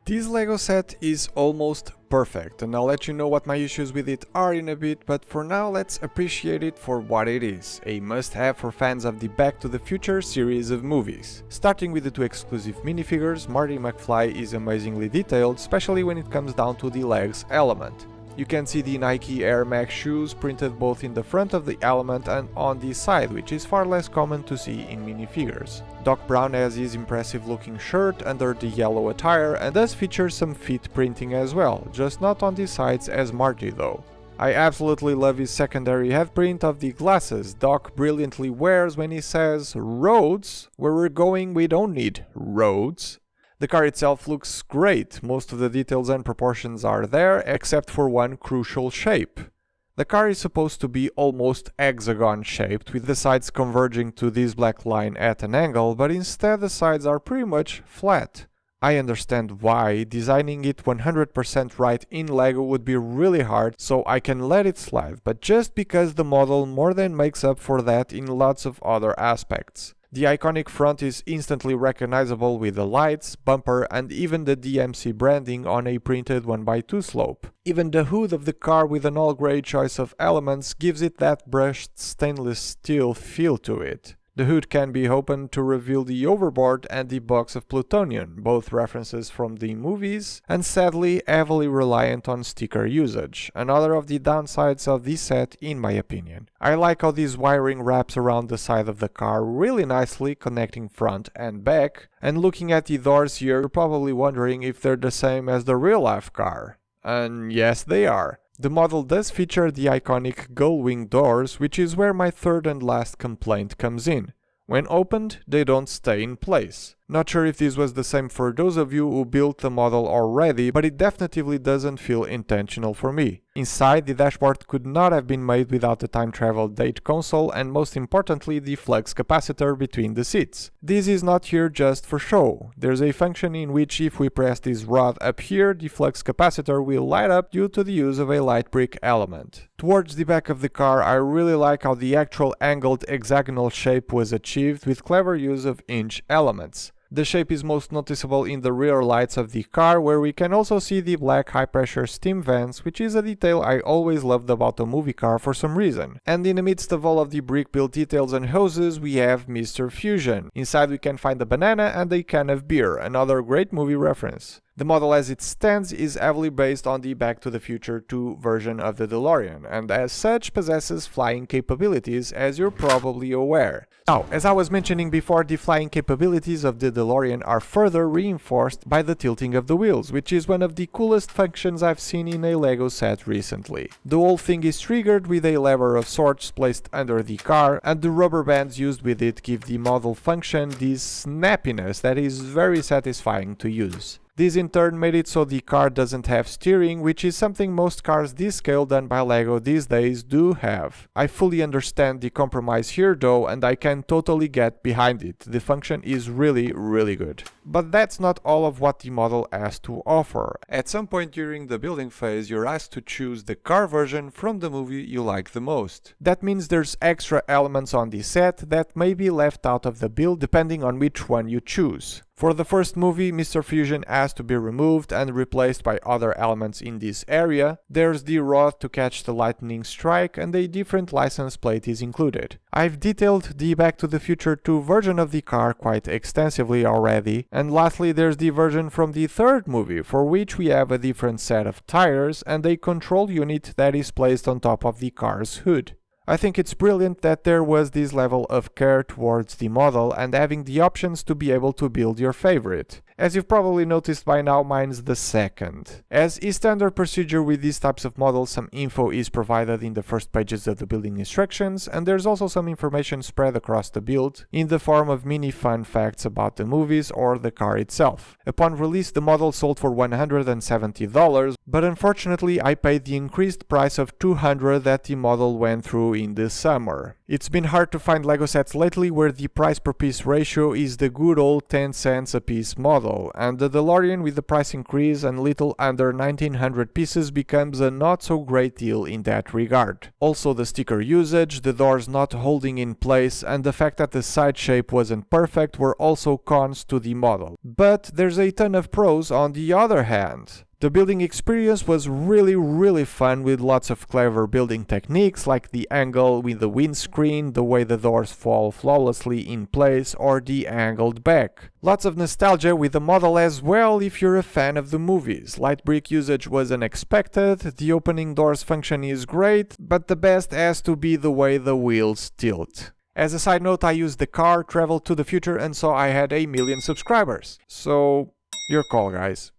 This LEGO set is almost perfect, and I'll let you know what my issues with it are in a bit, but for now let's appreciate it for what it is, a must-have for fans of the Back to the Future series of movies. Starting with the two exclusive minifigures, Marty McFly is amazingly detailed, especially when it comes down to the legs element. You can see the Nike Air Max shoes printed both in the front of the element and on the side, which is far less common to see in minifigures. Doc Brown has his impressive looking shirt under the yellow attire and does feature some feet printing as well, just not on the sides as Marty though. I absolutely love his secondary head print of the glasses Doc brilliantly wears when he says, "Roads? Where we're going we don't need roads." The car itself looks great, most of the details and proportions are there, except for one crucial shape. The car is supposed to be almost hexagon shaped, with the sides converging to this black line at an angle, but instead the sides are pretty much flat. I understand why. Designing it 100% right in LEGO would be really hard, so I can let it slide, but just because the model more than makes up for that in lots of other aspects. The iconic front is instantly recognizable with the lights, bumper and even the DMC branding on a printed 1x2 slope. Even the hood of the car with an all-grey choice of elements gives it that brushed stainless steel feel to it. The hood can be opened to reveal the overboard and the box of plutonium, both references from the movies, and sadly heavily reliant on sticker usage, another of the downsides of this set in my opinion. I like how this wiring wraps around the side of the car really nicely, connecting front and back, and looking at the doors here you're probably wondering if they're the same as the real life car. And yes they are. The model does feature the iconic gull-wing doors, which is where my third and last complaint comes in. When opened, they don't stay in place. Not sure if this was the same for those of you who built the model already, but it definitely doesn't feel intentional for me. Inside, the dashboard could not have been made without the time travel date console and most importantly the flux capacitor between the seats. This is not here just for show. There's a function in which if we press this rod up here, the flux capacitor will light up due to the use of a light brick element. Towards the back of the car, I really like how the actual angled hexagonal shape was achieved with clever use of inch elements. The shape is most noticeable in the rear lights of the car, where we can also see the black high-pressure steam vents, which is a detail I always loved about a movie car for some reason. And in the midst of all of the brick-built details and hoses, we have Mr. Fusion. Inside we can find a banana and a can of beer, another great movie reference. The model as it stands is heavily based on the Back to the Future 2 version of the Delorean, and as such possesses flying capabilities, as you're probably aware. Now, as I was mentioning before, the flying capabilities of the DeLorean are further reinforced by the tilting of the wheels, which is one of the coolest functions I've seen in a LEGO set recently. The whole thing is triggered with a lever of sorts placed under the car, and the rubber bands used with it give the model function this snappiness that is very satisfying to use. This in turn made it so the car doesn't have steering, which is something most cars this scale done by LEGO these days do have. I fully understand the compromise here though, and I can totally get behind it. The function is really good. But that's not all of what the model has to offer. At some point during the building phase, you're asked to choose the car version from the movie you like the most. That means there's extra elements on the set that may be left out of the build depending on which one you choose. For the first movie, Mr. Fusion has to be removed and replaced by other elements in this area. There's the rod to catch the lightning strike and a different license plate is included. I've detailed the Back to the Future 2 version of the car quite extensively already. And lastly, there's the version from the third movie, for which we have a different set of tires and a control unit that is placed on top of the car's hood. I think it's brilliant that there was this level of care towards the model and having the options to be able to build your favorite. As you've probably noticed by now, mine's the second. As is standard procedure with these types of models, some info is provided in the first pages of the building instructions, and there's also some information spread across the build in the form of mini fun facts about the movies or the car itself. Upon release, the model sold for $170, but unfortunately I paid the increased price of 200 that the model went through in the summer. It's been hard to find LEGO sets lately where the price per piece ratio is the good old 10 cents a piece model, and the Delorean with the price increase and little under 1900 pieces becomes a not so great deal in that regard. Also the sticker usage, the doors not holding in place, and the fact that the side shape wasn't perfect were also cons to the model. But there's a ton of pros on the other hand. The building experience was really fun with lots of clever building techniques like the angle with the windscreen, the way the doors fall flawlessly in place, or the angled back. Lots of nostalgia with the model as well if you're a fan of the movies. Light brick usage was unexpected, the opening doors function is great, but the best has to be the way the wheels tilt. As a side note, I used the car, traveled to the future, and saw I had 1 million subscribers. So, your call, guys.